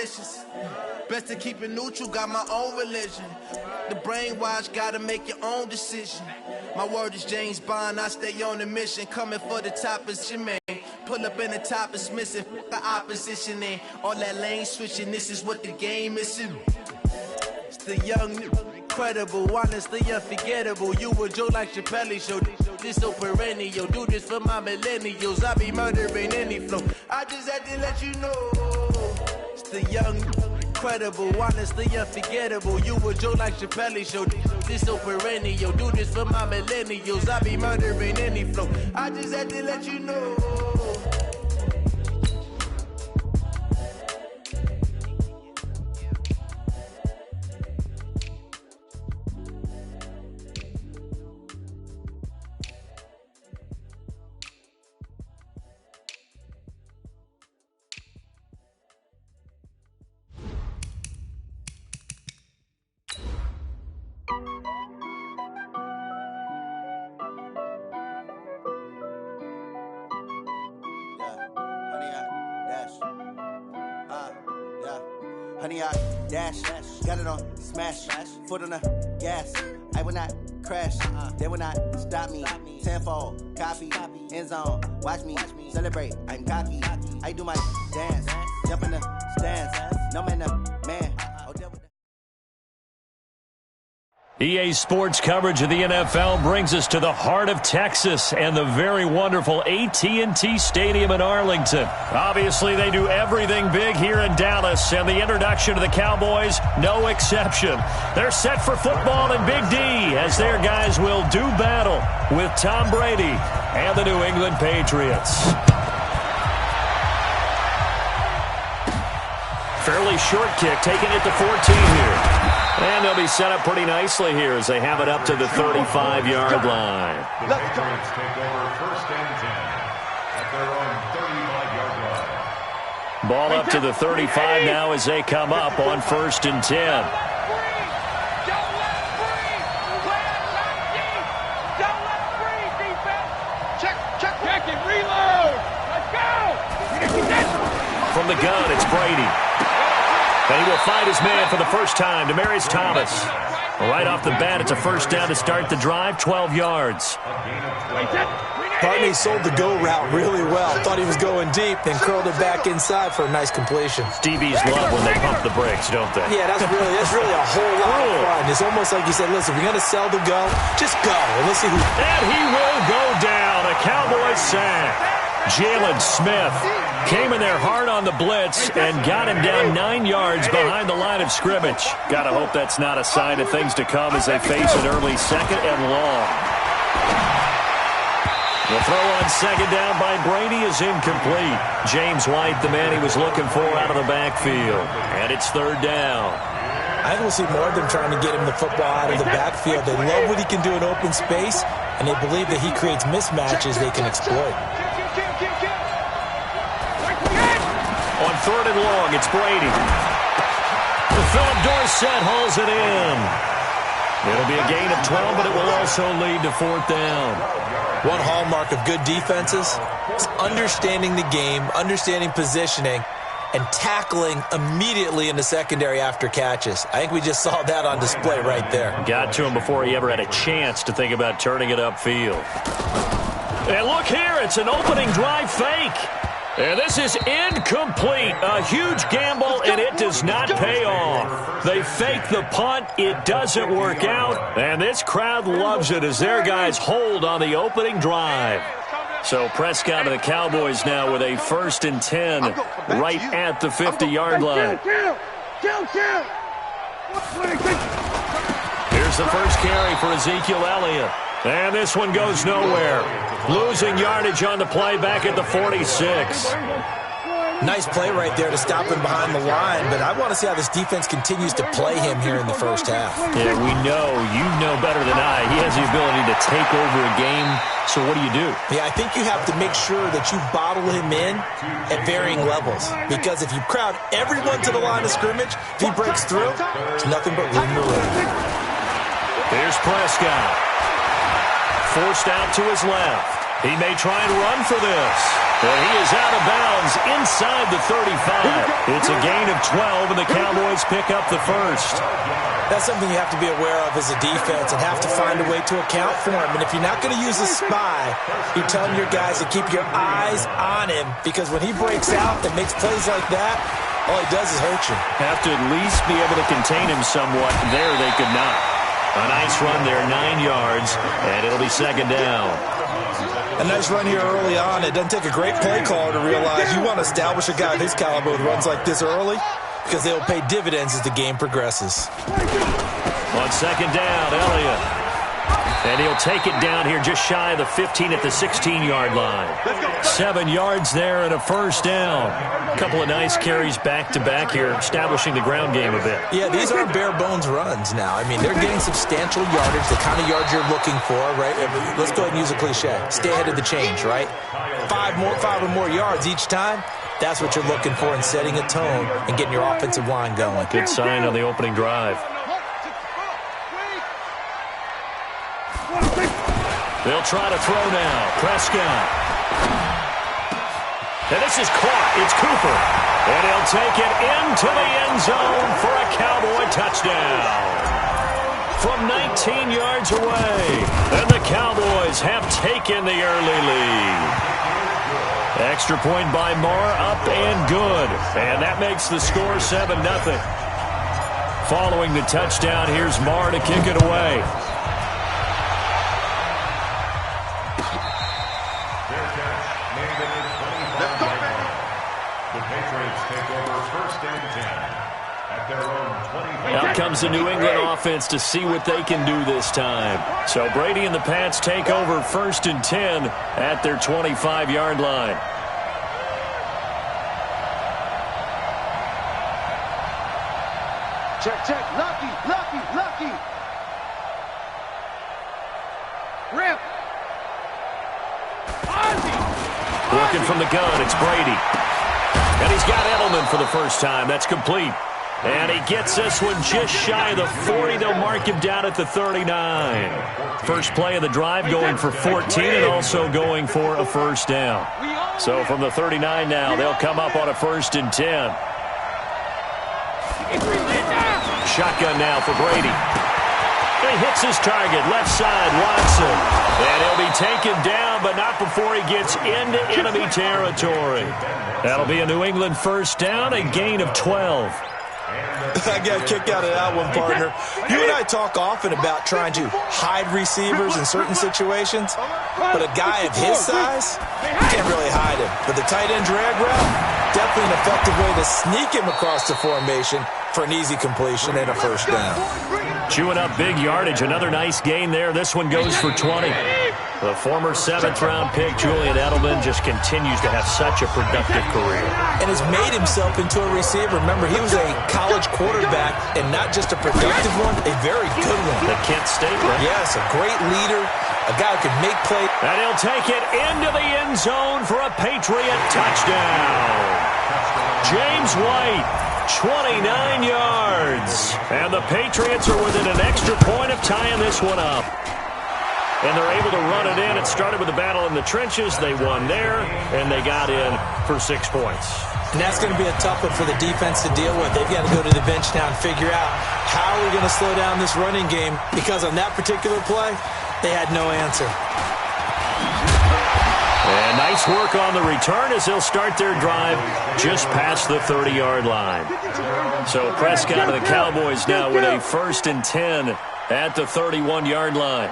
questions. Best to keep it neutral, got my own religion. The brainwash, gotta make your own decision. My word is James Bond, I stay on the mission. Coming for the top position, man. Pull up in the top is missing, the opposition in. All that lane switching, this is what the game is. It's the young, incredible, honestly unforgettable. You a joke like Chappelle show. This so perennial, do this for my millennials. I be murdering any flow. I just had to let you know. It's the young, incredible, honestly unforgettable. You a joke like Chappelle show. This so perennial, do this for my millennials. I be murdering any flow. I just had to let you know. Honey, I dash, got it on, smash, foot on the gas. I will not crash, they will not stop me. Tenfold, copy, end zone, watch me celebrate. I'm cocky, I do my dance, jump in the stands, no man, man. EA Sports coverage of the NFL brings us to the heart of Texas and the very wonderful AT&T Stadium in Arlington. Obviously, they do everything big here in Dallas, and the introduction to the Cowboys, no exception. They're set for football in Big D as their guys will do battle with Tom Brady and the New England Patriots. Fairly short kick, taking it to 14 here. And they'll be set up pretty nicely here as they have it up to the 35-yard line. The Patriots take over first and 10 at their own 35-yard line. Ball up to the 35 now as they come up on first and 10. Check it, reload. Let's go. From the gun, it's Brady. And he will find his man for the first time, Demaryius Thomas. Right off the bat, it's a first down to start the drive, 12 yards. Barney sold the go route really well. Thought he was going deep, then curled it back inside for a nice completion. DBs love when they pump the brakes, don't they? Yeah, that's really a whole lot of fun. It's almost like you said, listen, if you're going to sell the go, just go. And let's see who. And he will go down. A Cowboys sack. Jalen Smith came in there hard on the blitz and got him down 9 yards behind the line of scrimmage. Gotta hope that's not a sign of things to come as they face an early second and long. The throw on second down by Brady is incomplete. James White, the man he was looking for out of the backfield. And it's third down. I think we'll see more of them trying to get him the football out of the backfield. They love what he can do in open space, and they believe that he creates mismatches they can exploit. On third and long, it's Brady. Philip Dorsett hauls it in. It'll be a gain of 12, but it will also lead to fourth down. One hallmark of good defenses is understanding the game, understanding positioning, and tackling immediately in the secondary after catches. I think we just saw that on display right there. Got to him before he ever had a chance to think about turning it upfield. And look here, it's an opening drive fake. And this is incomplete. A huge gamble, and it does not pay off. They fake the punt. It doesn't work out. And this crowd loves it as their guys hold on the opening drive. So Prescott and the Cowboys now with a first and 10 right at the 50-yard line. Here's the first carry for Ezekiel Elliott. And this one goes nowhere. Losing yardage on the play back at the 46. Nice play right there to stop him behind the line, but I want to see how this defense continues to play him here in the first half. Yeah, we know. You know better than I. He has the ability to take over a game, so what do you do? Yeah, I think you have to make sure that you bottle him in at varying levels, because if you crowd everyone to the line of scrimmage, if he breaks through, it's nothing but room to run. Here's Prescott. Forced out to his left. He may try and run for this. And he is out of bounds inside the 35. It's a gain of 12, and the Cowboys pick up the first. That's something you have to be aware of as a defense and have to find a way to account for him. And if you're not going to use a spy, you're telling your guys to keep your eyes on him, because when he breaks out and makes plays like that, all he does is hurt you. Have to at least be able to contain him somewhat. There they could not. A nice run there, 9 yards, and it'll be second down. A nice run here early on. It doesn't take a great play caller to realize you want to establish a guy of his caliber with runs like this early, because they'll pay dividends as the game progresses. On second down, Elliott. And he'll take it down here just shy of the 15 at the 16-yard line. 7 yards there and a first down. A couple of nice carries back-to-back here, establishing the ground game a bit. Yeah, these aren't bare-bones runs now. I mean, they're getting substantial yardage, the kind of yards you're looking for, right? Let's go ahead and use a cliche. Stay ahead of the change, right? 5 or more yards each time. That's what you're looking for in setting a tone and getting your offensive line going. Good sign on the opening drive. They'll try to throw now. Prescott. And this is caught. It's Cooper. And he'll take it into the end zone for a Cowboy touchdown. From 19 yards away. And the Cowboys have taken the early lead. Extra point by Marr, up and good. And that makes the score 7-0. Following the touchdown, here's Marr to kick it away. The Patriots take over first and 10 at their own 25. Out comes the New England offense to see what they can do this time. So Brady and the Pats take over first and 10 at their 25-yard line. Check. Lucky. Rip. Working from the gun, it's Brady. And he's got Edelman for the first time. That's complete. And he gets this one just shy of the 40. They'll mark him down at the 39. First play of the drive going for 14 and also going for a first down. So from the 39 now, they'll come up on a first and 10. Shotgun now for Brady. He hits his target, left side, Watson. And he'll be taken down, but not before he gets into enemy territory. That'll be a New England first down, a gain of 12. I got a kick out of that one, partner. You and I talk often about trying to hide receivers in certain situations, but a guy of his size, you can't really hide him. But the tight end drag route, definitely an effective way to sneak him across the formation for an easy completion and a first down. Chewing up big yardage. Another nice gain there. This one goes for 20. The former 7th-round pick, Julian Edelman, just continues to have such a productive career. And has made himself into a receiver. Remember, he was a college quarterback, and not just a productive one, a very good one. The Kent State, right? Yes, a great leader, a guy who can make plays. And he'll take it into the end zone for a Patriot touchdown. James White, 29 yards. And the Patriots are within an extra point of tying this one up. And they're able to run it in. It started with a battle in the trenches. They won there, and they got in for 6 points. And that's going to be a tough one for the defense to deal with. They've got to go to the bench now and figure out how are we going to slow down this running game, because on that particular play, they had no answer. And nice work on the return as they'll start their drive just past the 30-yard line. So Prescott and the Cowboys now with a first and 10 at the 31-yard line.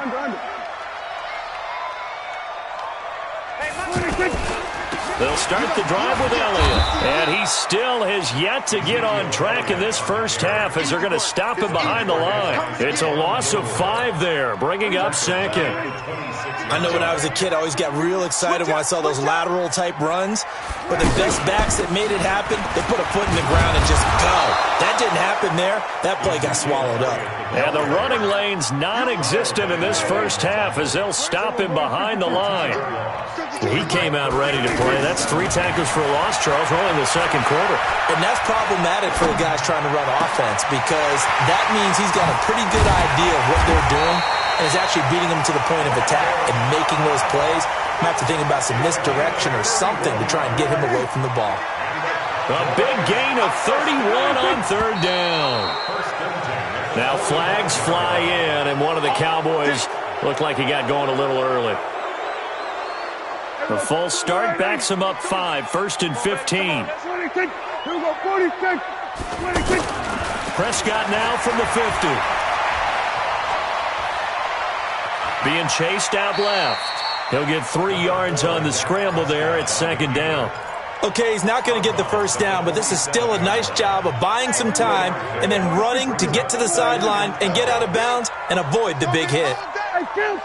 They'll start the drive with Elliott. And he still has yet to get on track in this first half as they're going to stop him behind the line. It's a loss of 5 there, bringing up second. I know when I was a kid, I always got real excited when I saw those lateral-type runs. But the best backs that made it happen, they put a foot in the ground and just go. That didn't happen there. That play got swallowed up. And the running lane's non-existent in this first half as they'll stop him behind the line. He came out ready to play. That's 3 tackles for a loss, Charles. We're only in the second quarter. And that's problematic for the guys trying to run offense, because that means he's got a pretty good idea of what they're doing and is actually beating them to the point of attack and making those plays. Might have to think about some misdirection or something to try and get him away from the ball. A big gain of 31 on third down. Now flags fly in, and one of the Cowboys looked like he got going a little early. The false start backs him up 5, 1st and 15. Prescott now from the 50. Being chased out left. He'll get 3 yards on the scramble there at 2nd down. Okay, he's not going to get the first down, but this is still a nice job of buying some time and then running to get to the sideline and get out of bounds and avoid the big hit. Kill.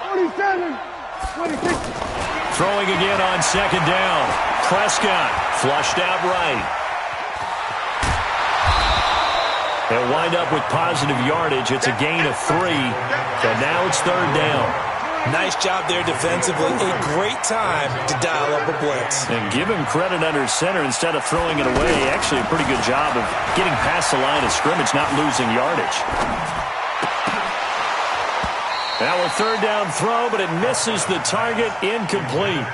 47. 26. Throwing again on 2nd down. Prescott flushed out right. They'll wind up with positive yardage. It's a gain of 3, and now it's 3rd down. Nice job there defensively. A great time to dial up a blitz. And give him credit under center instead of throwing it away. Actually a pretty good job of getting past the line of scrimmage, not losing yardage. Now a 3rd down throw, but it misses the target. Incomplete.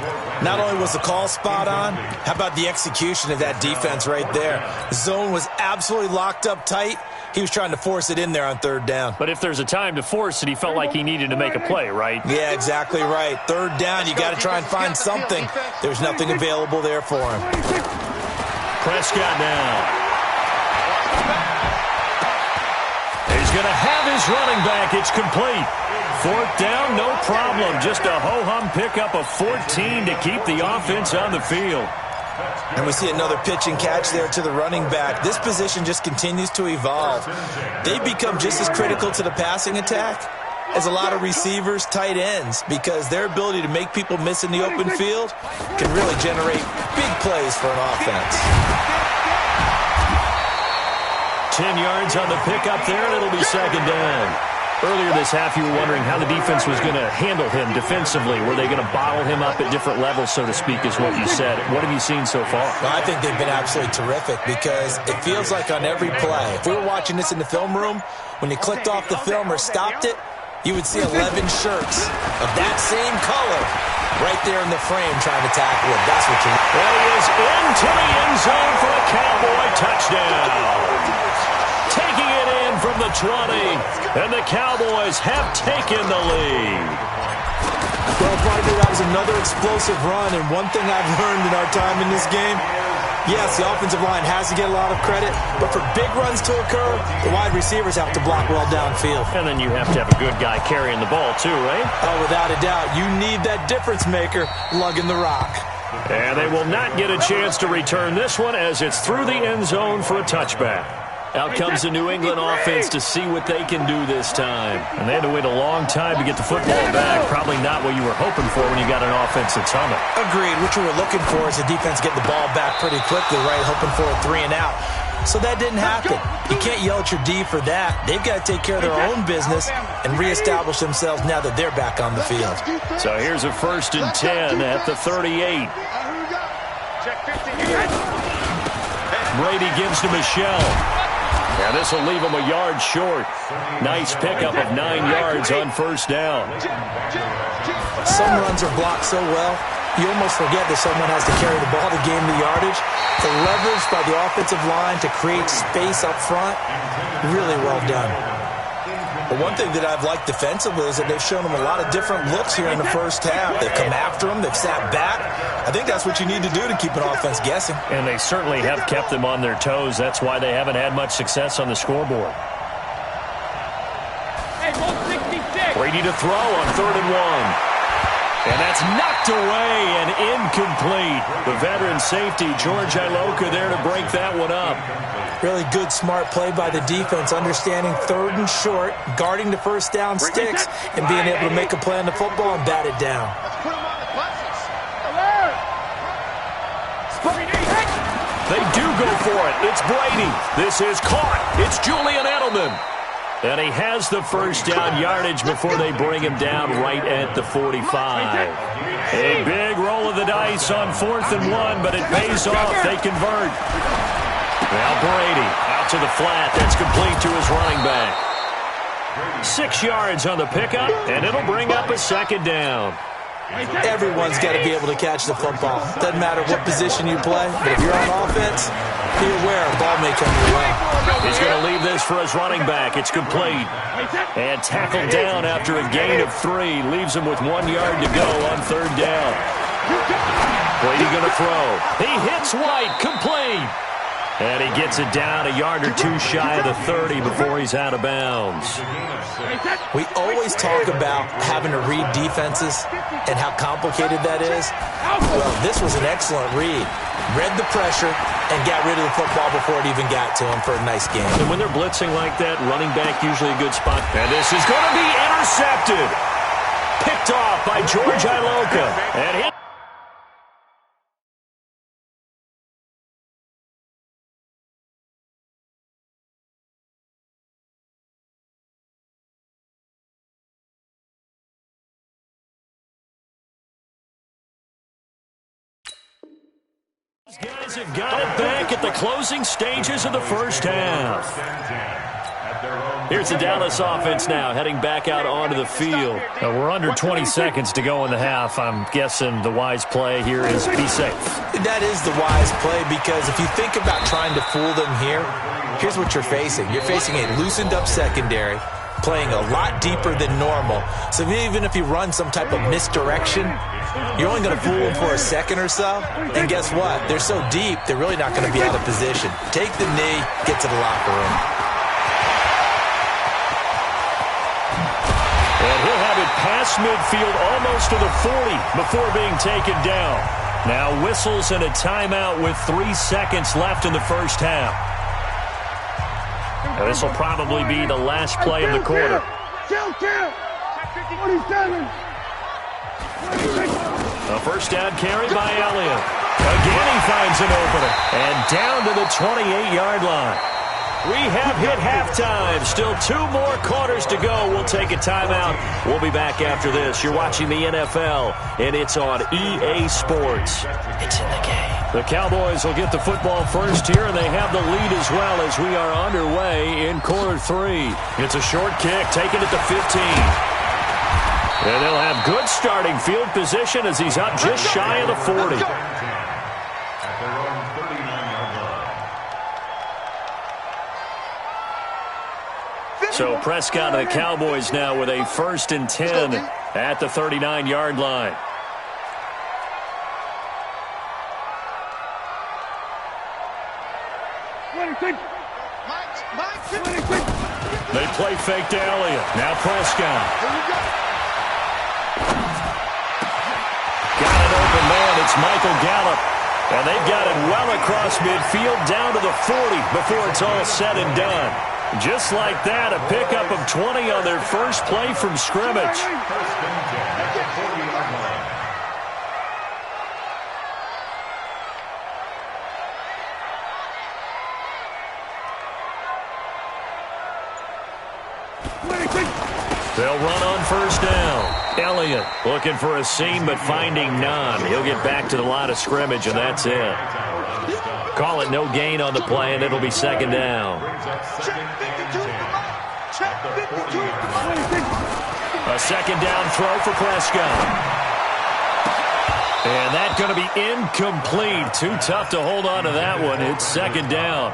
Not only was the call spot on, how about the execution of that defense right there? The zone was absolutely locked up tight. He was trying to force it in there on 3rd down. But if there's a time to force it, he felt like he needed to make a play, right? Yeah, exactly right. 3rd down, you got to try and find something. There's nothing available there for him. Prescott now. He's going to have his running back. It's complete. 4th down, no problem. Just a ho-hum pickup of 14 to keep the offense on the field. And we see another pitch and catch there to the running back. This position just continues to evolve. They become just as critical to the passing attack as a lot of receivers, tight ends, because their ability to make people miss in the open field can really generate big plays for an offense. 10 yards on the pickup there, and it'll be 2nd down. Earlier this half, you were wondering how the defense was going to handle him defensively. Were they going to bottle him up at different levels, so to speak, is what you said. What have you seen so far? Well, I think they've been absolutely terrific because it feels like on every play, if we were watching this in the film room, when you clicked off the film or stopped it, you would see 11 shirts of that same color right there in the frame trying to tackle it. That's what you need. Well, he is into the end zone for a Cowboy touchdown. Taking it in from the 20, and the Cowboys have taken the lead. Well, partner, that was another explosive run, and one thing I've learned in our time in this game, yes, the offensive line has to get a lot of credit, but for big runs to occur, the wide receivers have to block well downfield. And then you have to have a good guy carrying the ball too, right? Oh, without a doubt. You need that difference maker lugging the rock. And they will not get a chance to return this one as it's through the end zone for a touchback. Out comes the New England offense to see what they can do this time. And they had to wait a long time to get the football back. Probably not what you were hoping for when you got an offense that's humming. Agreed. What you were looking for is the defense getting the ball back pretty quickly, right? Hoping for a 3 and out. So that didn't happen. You can't yell at your D for that. They've got to take care of their own business and reestablish themselves now that they're back on the field. So here's a 1st and 10 at the 38. Brady gives to Michelle. Yeah, this will leave him a yard short. Nice pickup of 9 yards on 1st down. Some runs are blocked so well, you almost forget that someone has to carry the ball to gain the yardage. The leverage by the offensive line to create space up front, really well done. But one thing that I've liked defensively is that they've shown them a lot of different looks here in the first half. They've come after them. They've sat back. I think that's what you need to do to keep an offense guessing. And they certainly have kept them on their toes. That's why they haven't had much success on the scoreboard. Brady to throw on 3rd and 1. And that's knocked away and incomplete. The veteran safety, George Iloka, there to break that one up. Really good, smart play by the defense, understanding 3rd and short, guarding the 1st down sticks, and being able to make a play on the football and bat it down. They do go for it. It's Brady. This is caught. It's Julian Edelman. And he has the 1st down yardage before they bring him down right at the 45. A big roll of the dice on 4th and 1, but it pays off. They convert. Now Brady out to the flat. That's complete to his running back. 6 yards on the pickup, and it'll bring up a second down. Everyone's got to be able to catch the football. Doesn't matter what position you play, but if you're on offense, be aware a ball may come your way. He's going to leave this for his running back. It's complete. And tackled down after a gain of 3. Leaves him with 1 yard to go on third down. Brady going to throw. He hits White. Complete. And he gets it down a yard or 2 shy of the 30 before he's out of bounds. We always talk about having to read defenses and how complicated that is. Well, this was an excellent read. Read the pressure and got rid of the football before it even got to him for a nice game. And when they're blitzing like that, running back usually a good spot. And this is going to be intercepted. Picked off by George Iloka. And hit. These guys have got it back at the closing stages of the first half. Here's the Dallas offense now, heading back out onto the field. We're under 20 seconds to go in the half. I'm guessing the wise play here is be safe. That is the wise play, because if you think about trying to fool them here, here's what you're facing. You're facing a loosened-up secondary, playing a lot deeper than normal. So even if you run some type of misdirection, you're only going to fool them for a second or so. And guess what? They're so deep, they're really not going to be out of position. Take the knee, get to the locker room. And he'll have it past midfield almost to the 40 before being taken down. Now whistles and a timeout with 3 seconds left in the first half. Now this will probably be the last play of the quarter. 47. A first down carry by Elliott. Again he finds an opener. And down to the 28-yard line. We have hit halftime. Still 2 more quarters to go. We'll take a timeout. We'll be back after this. You're watching the NFL, and it's on EA Sports. It's in the game. The Cowboys will get the football first here, and they have the lead as well as we are underway in quarter 3. It's a short kick, taken at the 15. And they'll have good starting field position as he's up just shy of the 40. So Prescott and the Cowboys now with a 1st and 10 at the 39-yard line. They play fake to Elliott. Now Prescott. Got an open man. It's Michael Gallup. And they've got it well across midfield down to the 40 before it's all said and done. Just like that, a pickup of 20 on their first play from scrimmage. They'll run on first down. Elliott looking for a seam but finding none. He'll get back to the line of scrimmage, and that's it. Call it no gain on the play, and it'll be second down. A second down throw for Prescott. And that's going to be incomplete. Too tough to hold on to that one. It's second down.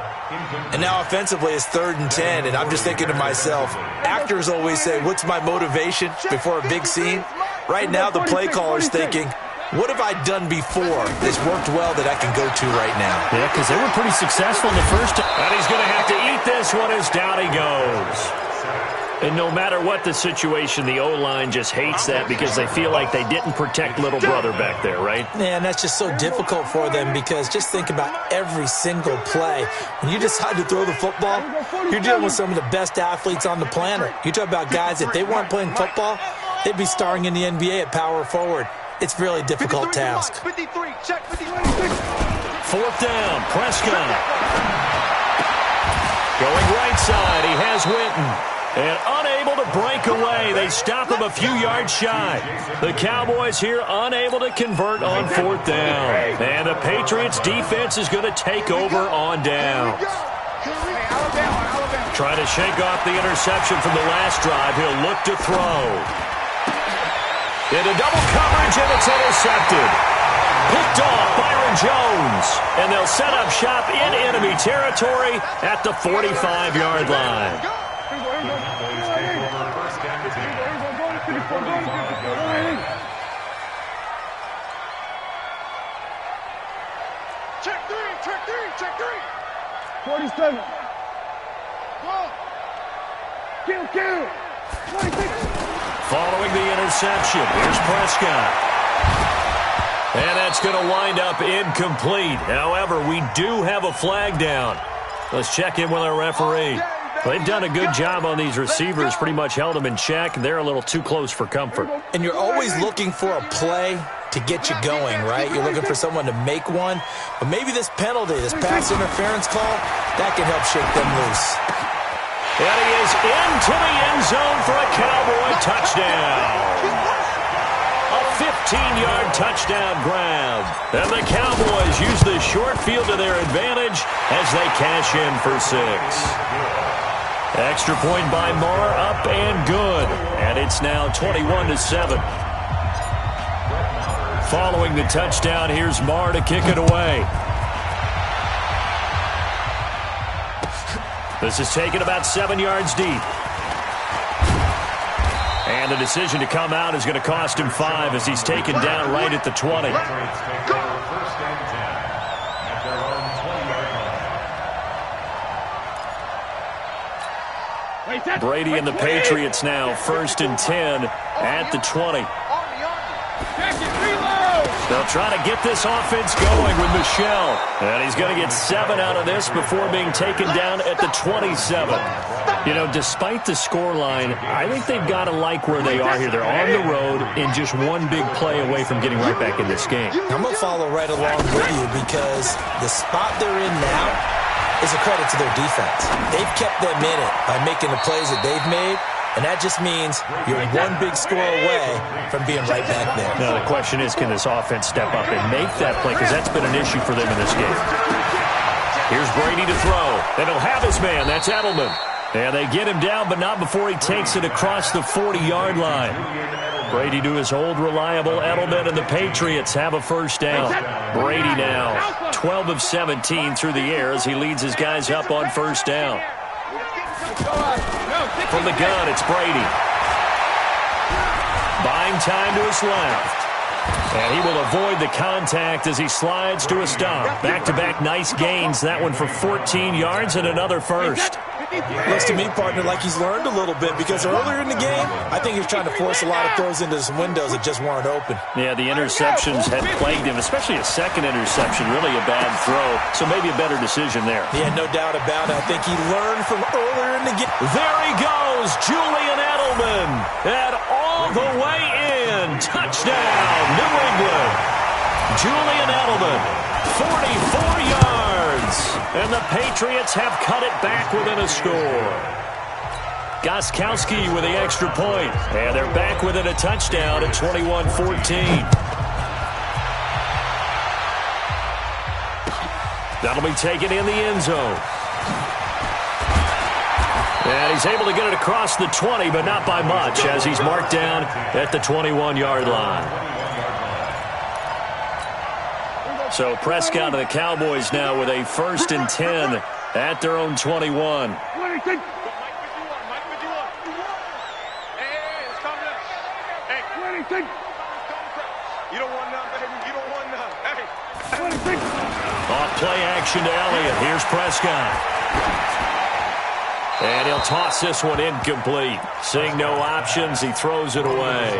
And now offensively it's 3rd and 10, and I'm just thinking to myself, actors always say, what's my motivation before a big scene? Right now the play caller's thinking, what have I done before that's worked well that I can go to right now? Yeah, because they were pretty successful in the first. And he's going to have to eat this one as down he goes. And no matter what the situation, the O-line just hates that because they feel like they didn't protect little brother back there, right? Yeah, and that's just so difficult for them because just think about every single play. When you decide to throw the football, you're dealing with some of the best athletes on the planet. You talk about guys, if they weren't playing football, they'd be starring in the NBA at power forward. It's a really difficult task. 4th down, Prescott. Going right side, he has Witten. And unable to break away. They stop him a few yards shy. The Cowboys here unable to convert on 4th down. And the Patriots defense is going to take over on downs. Alabama. Trying to shake off the interception from the last drive. He'll look to throw. Into double coverage, and it's intercepted. Picked off Byron Jones. And they'll set up shop in enemy territory at the 45-yard line. Check three. 47. Kill. 26. Following the interception, here's Prescott. And that's going to wind up incomplete. However, we do have a flag down. Let's check in with our referee. They've done a good job on these receivers, pretty much held them in check. They're a little too close for comfort. And you're always looking for a play to get you going, right? You're looking for someone to make one. But maybe this penalty, this pass interference call, that can help shake them loose. And he is into the end zone for a Cowboy touchdown. A 15-yard touchdown grab. And the Cowboys use the short field to their advantage as they cash in for 6. Extra point by Marr, up and good. And it's now 21-7. Following the touchdown, here's Marr to kick it away. This is taken about 7 yards deep. And the decision to come out is going to cost him 5 as he's taken down right at the 20. Brady and the Patriots now 1st and 10 at the 20. They'll try to get this offense going with Michel. And he's going to get 7 out of this before being taken down at the 27. You know, despite the scoreline, I think they've got to like where they are here. They're on the road and just one big play away from getting right back in this game. I'm going to follow right along with you because the spot they're in now is a credit to their defense. They've kept them in it by making the plays that they've made. And that just means you're one big score away from being right back there. Now, the question is, can this offense step up and make that play? Because that's been an issue for them in this game. Here's Brady to throw. And he'll have his man. That's Edelman. And they get him down, but not before he takes it across the 40-yard line. Brady to his old reliable Edelman, and the Patriots have a first down. Brady now 12 of 17 through the air as he leads his guys up on first down. From the gun, it's Brady. Buying time to his left. And he will avoid the contact as he slides to a stop. Back-to-back nice gains. That one for 14 yards and another first. Looks to me, partner, like he's learned a little bit because earlier in the game, I think he was trying to force a lot of throws into some windows that just weren't open. Yeah, the interceptions had plagued him, especially a second interception. Really a bad throw, so maybe a better decision there. Yeah, no doubt about it. I think he learned from earlier in the game. There he goes, Julian Edelman. And all the way in. Touchdown, New England. Julian Edelman, 44 yards. And the Patriots have cut it back within a score. Gostkowski with the extra point. And they're back within a touchdown at 21-14. That'll be taken in the end zone. And he's able to get it across the 20, but not by much, as he's marked down at the 21-yard line. So Prescott and the Cowboys now with a 1st and 10 at their own 21. Off play action to Elliott. Here's Prescott. And he'll toss this one incomplete. Seeing no options, he throws it away.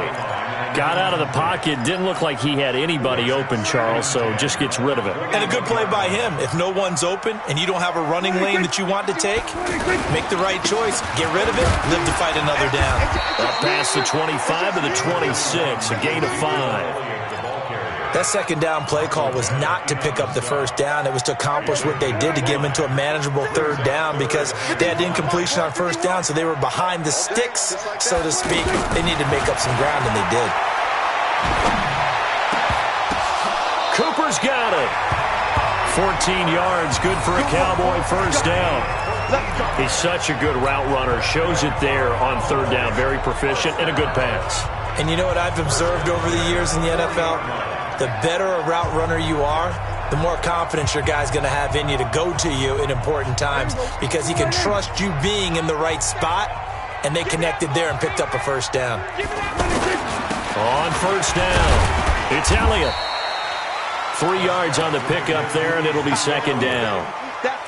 Got out of the pocket. Didn't look like he had anybody open, Charles, so just gets rid of it. And a good play by him. If no one's open and you don't have a running lane that you want to take, make the right choice. Get rid of it. Live to fight another down. Up past the 25 to the 26. A gain of 5. That second down play call was not to pick up the first down. It was to accomplish what they did to get them into a manageable third down because they had incompletion on first down, so they were behind the sticks, so to speak. They needed to make up some ground, and they did. Cooper's got it. 14 yards, good for a Cowboy first down. He's such a good route runner. Shows it there on third down. Very proficient and a good pass. And you know what I've observed over the years in the NFL? The better a route runner you are, the more confidence your guy's going to have in you to go to you in important times because he can trust you being in the right spot, and they connected there and picked up a first down. On first down, it's Elliott. 3 yards on the pickup there, and it'll be second down.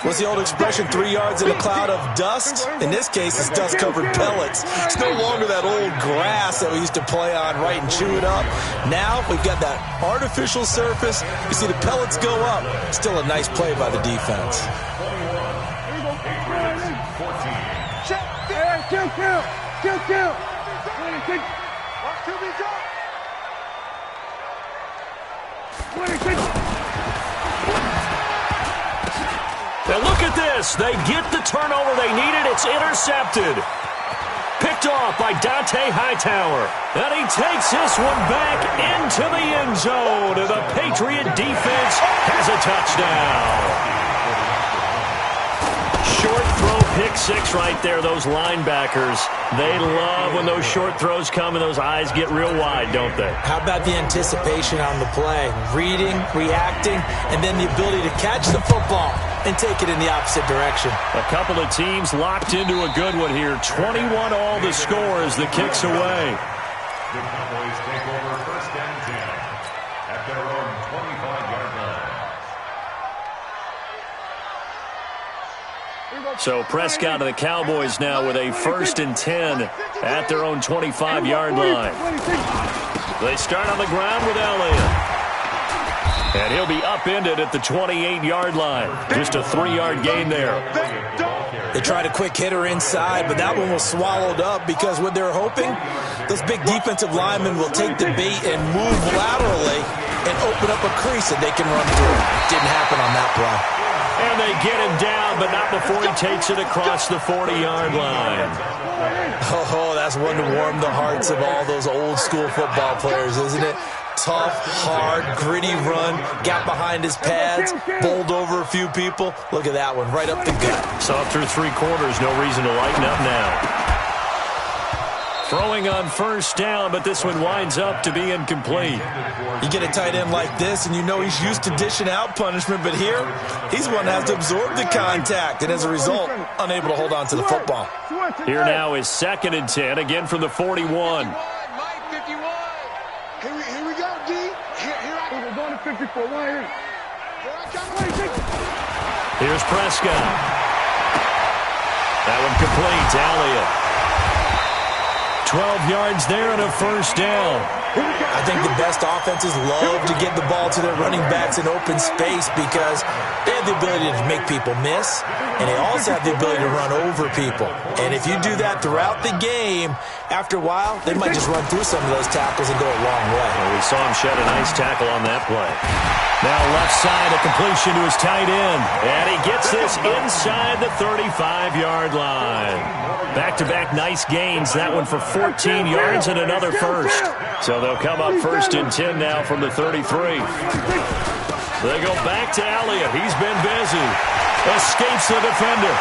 What's the old expression, 3 yards in a cloud of dust? In this case, it's dust-covered pellets. It's no longer that old grass that we used to play on, right, and chew it up. Now we've got that artificial surface. You see the pellets go up. Still a nice play by the defense. Kill. Now look at this. They get the turnover they needed. It's intercepted. Picked off by Dante Hightower. And he takes this one back into the end zone. And the Patriot defense has a touchdown. Short throw, pick six right there. Those linebackers, they love when those short throws come and those eyes get real wide, don't they? How about the anticipation on the play? Reading, reacting, and then the ability to catch the football and take it in the opposite direction. A couple of teams locked into a good one here. 21 all the score as the kick's away. The Cowboys take over first and 10 at their own 25-yard line. So Prescott and the Cowboys now with a first and 10 at their own 25-yard line. They start on the ground with Elliott. And he'll be upended at the 28-yard line. Just a 3-yard gain there. They tried a quick hitter inside, but that one was swallowed up because what they're hoping, those big defensive linemen will take the bait and move laterally and open up a crease that they can run through. Didn't happen on that play. And they get him down, but not before he takes it across the 40-yard line. Oh, that's one to warm the hearts of all those old-school football players, isn't it? Tough, hard, gritty run, got behind his pads, bowled over a few people. Look at that one, right up the gut. Saw it through 3 quarters, no reason to lighten up now. Throwing on first down, but this one winds up to be incomplete. You get a tight end like this, and you know he's used to dishing out punishment, but here, he's one that has to absorb the contact, and as a result, unable to hold on to the football. Here now is second and 10, again from the 41. Here we go, D. Here I go. We're going to 54. Here I come. Here's Prescott. That one complete to Elliott. 12 yards there and a first down. I think the best offenses love to get the ball to their running backs in open space because they have the ability to make people miss, and they also have the ability to run over people. And if you do that throughout the game, after a while, they might just run through some of those tackles and go a long way. Well, we saw him shed a nice tackle on that play. Now left side, a completion to his tight end. And he gets this inside the 35-yard line. Back-to-back nice gains. That one for 14 yards and another first. So they'll come up first and 10 now from the 33. They go back to Elliott. He's been busy. Escapes the defender.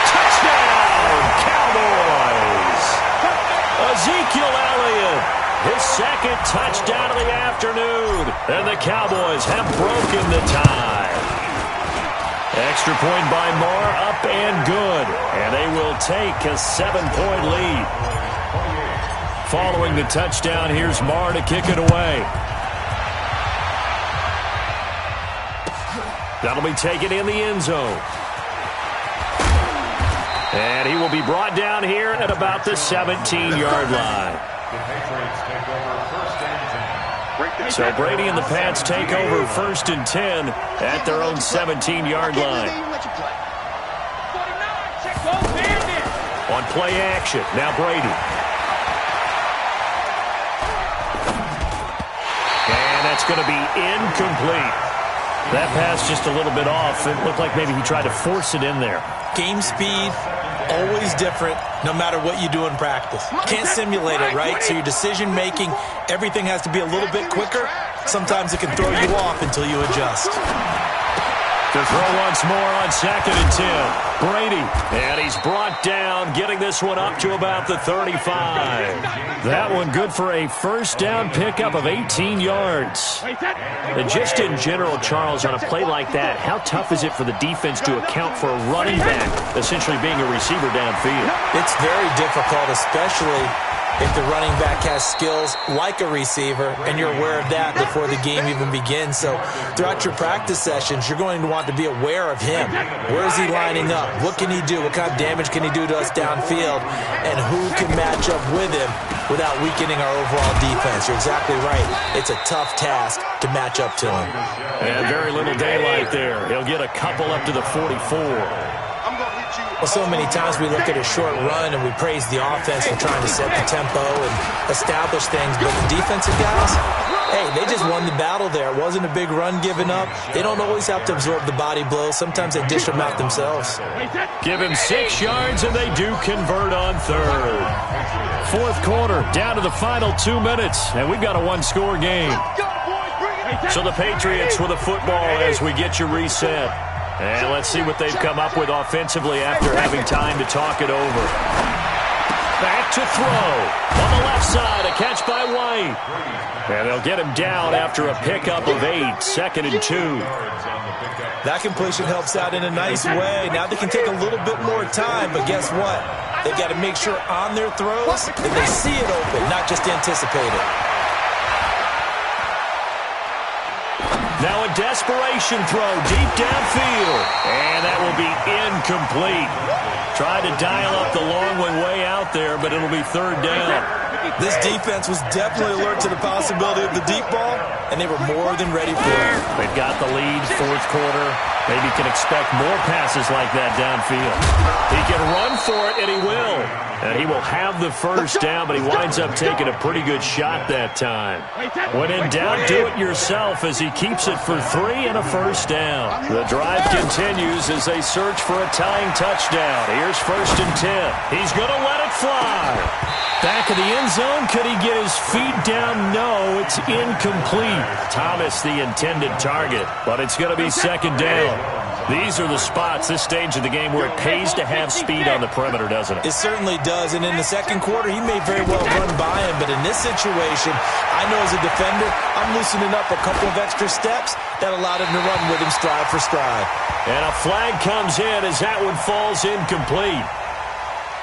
Touchdown, Cowboys! Ezekiel Elliott, his second touchdown of the afternoon. And the Cowboys have broken the tie. Extra point by Moore, up and good. And they will take a 7-point lead. Following the touchdown, here's Moore to kick it away. That'll be taken in the end zone. And he will be brought down here at about the 17-yard line. So Brady and the Pats take over first and 10 at their own 17-yard line. On play action, now Brady. And that's going to be incomplete. That pass just a little bit off. It looked like maybe he tried to force it in there. Game speed, always different, no matter what you do in practice. Can't simulate it, right? So your decision-making, everything has to be a little bit quicker. Sometimes it can throw you off until you adjust. To throw once more on 2nd and 10. Brady, and he's brought down, getting this one up to about the 35. That one good for a first down pickup of 18 yards. And just in general, Charles, on a play like that, how tough is it for the defense to account for a running back essentially being a receiver downfield? It's very difficult, especially if the running back has skills like a receiver, and you're aware of that before the game even begins. So throughout your practice sessions, you're going to want to be aware of him. Where is he lining up? What can he do? What kind of damage can he do to us downfield? And who can match up with him without weakening our overall defense? You're exactly right. It's a tough task to match up to him. And very little daylight there. He'll get a couple up to the 44. Well, so many times we look at a short run and we praise the offense for trying to set the tempo and establish things, but the defensive guys, hey, they just won the battle there. It wasn't a big run given up. They don't always have to absorb the body blows. Sometimes they dish them out themselves. Give him 6 yards, and they do convert on 3rd. 4th quarter, down to the final 2 minutes, and we've got a one-score game. So the Patriots with a football as we get you reset. And let's see what they've come up with offensively after having time to talk it over. Back to throw. On the left side, a catch by White. And they'll get him down after a pickup of 8, 2nd and 2. That completion helps out in a nice way. Now they can take a little bit more time, but guess what? They've got to make sure on their throws that they see it open, not just anticipate it. Now a desperation throw deep downfield. And that will be incomplete. Tried to dial up the long one way out there, but it'll be 3rd down. This defense was definitely alert to the possibility of the deep ball, and they were more than ready for it. They've got the lead, 4th quarter. Maybe can expect more passes like that downfield. He can run for it, and he will. And he will have the first down, but he winds up taking a pretty good shot that time. When in doubt, do it yourself as he keeps it for 3 and a first down. The drive continues as they search for a tying touchdown. Here's 1st and 10. He's going to let it fly. Back of the end zone. Could he get his feet down? No, it's incomplete. Thomas the intended target, but it's going to be 2nd down. These are the spots, this stage of the game, where it pays to have speed on the perimeter, doesn't it? It certainly does, and in the 2nd quarter, he may very well run by him, but in this situation, I know as a defender, I'm loosening up a couple of extra steps that allowed him to run with him stride for stride. And a flag comes in as that one falls incomplete.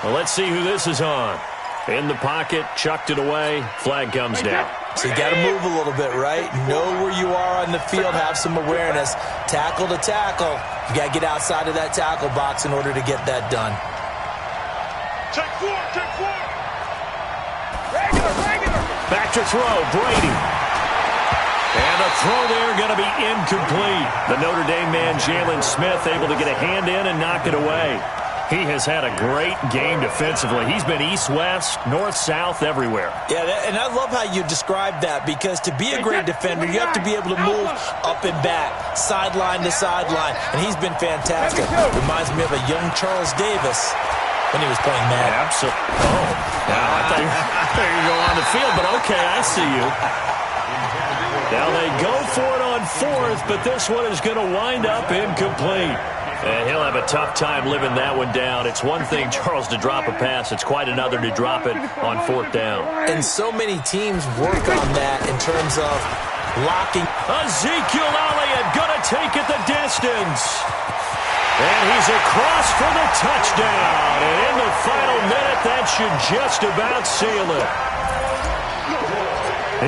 Well, let's see who this is on. In the pocket, chucked it away, flag comes down. So you got to move a little bit, right? Know where you are on the field, have some awareness. Tackle to tackle. You got to get outside of that tackle box in order to get that done. Check 4. Regular. Back to throw, Brady. And a throw there going to be incomplete. The Notre Dame man, Jalen Smith, able to get a hand in and knock it away. He has had a great game defensively. He's been east-west, north-south, everywhere. Yeah, and I love how you described that, because to be a great defender, you have to be able to move up and back, sideline to sideline, and he's been fantastic. Reminds me of a young Charles Davis when he was playing Madden. Absolutely. Oh, now I thought you were going on the field, but okay, I see you. Now they go for it on 4th, but this one is going to wind up incomplete. And he'll have a tough time living that one down. It's one thing, Charles, to drop a pass. It's quite another to drop it on 4th down. And so many teams work on that in terms of blocking. Ezekiel Elliott going to take it the distance. And he's across for the touchdown. And in the final minute, that should just about seal it.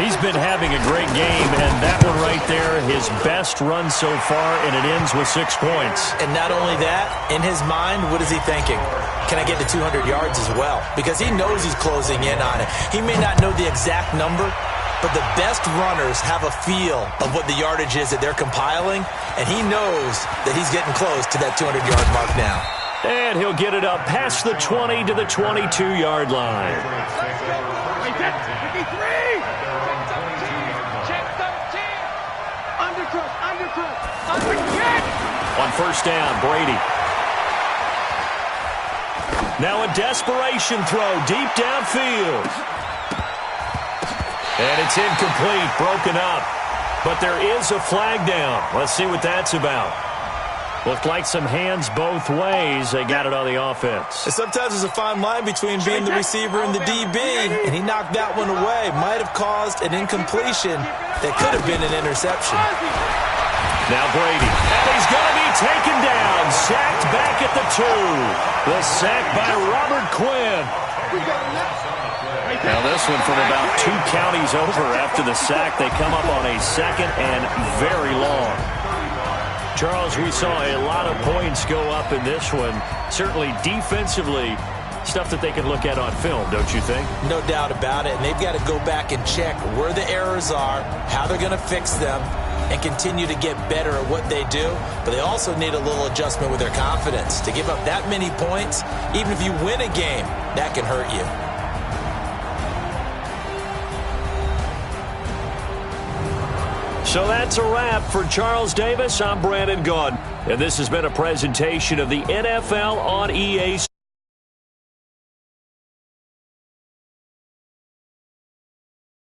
He's been having a great game, and that one right there, his best run so far, and it ends with 6 points. And not only that, in his mind, what is he thinking? Can I get to 200 yards as well? Because he knows he's closing in on it. He may not know the exact number, but the best runners have a feel of what the yardage is that they're compiling, and he knows that he's getting close to that 200-yard mark now. And he'll get it up past the 20 to the 22-yard line. On 1st down, Brady. Now a desperation throw deep downfield. And it's incomplete, broken up. But there is a flag down. Let's see what that's about. Looked like some hands both ways. They got it on the offense. And sometimes there's a fine line between being the receiver and the DB, and he knocked that one away. Might have caused an incompletion that could have been an interception. Now Brady, and he's going to be taken down. Sacked back at the 2. The sack by Robert Quinn. Now this one from about 2 counties over after the sack. They come up on a 2nd and very long. Charles, we saw a lot of points go up in this one. Certainly defensively, stuff that they can look at on film, don't you think? No doubt about it. And they've got to go back and check where the errors are, how they're going to fix them, and continue to get better at what they do. But they also need a little adjustment with their confidence. To give up that many points, even if you win a game, that can hurt you. So that's a wrap for Charles Davis. I'm Brandon Gaudin. And this has been a presentation of the NFL on EA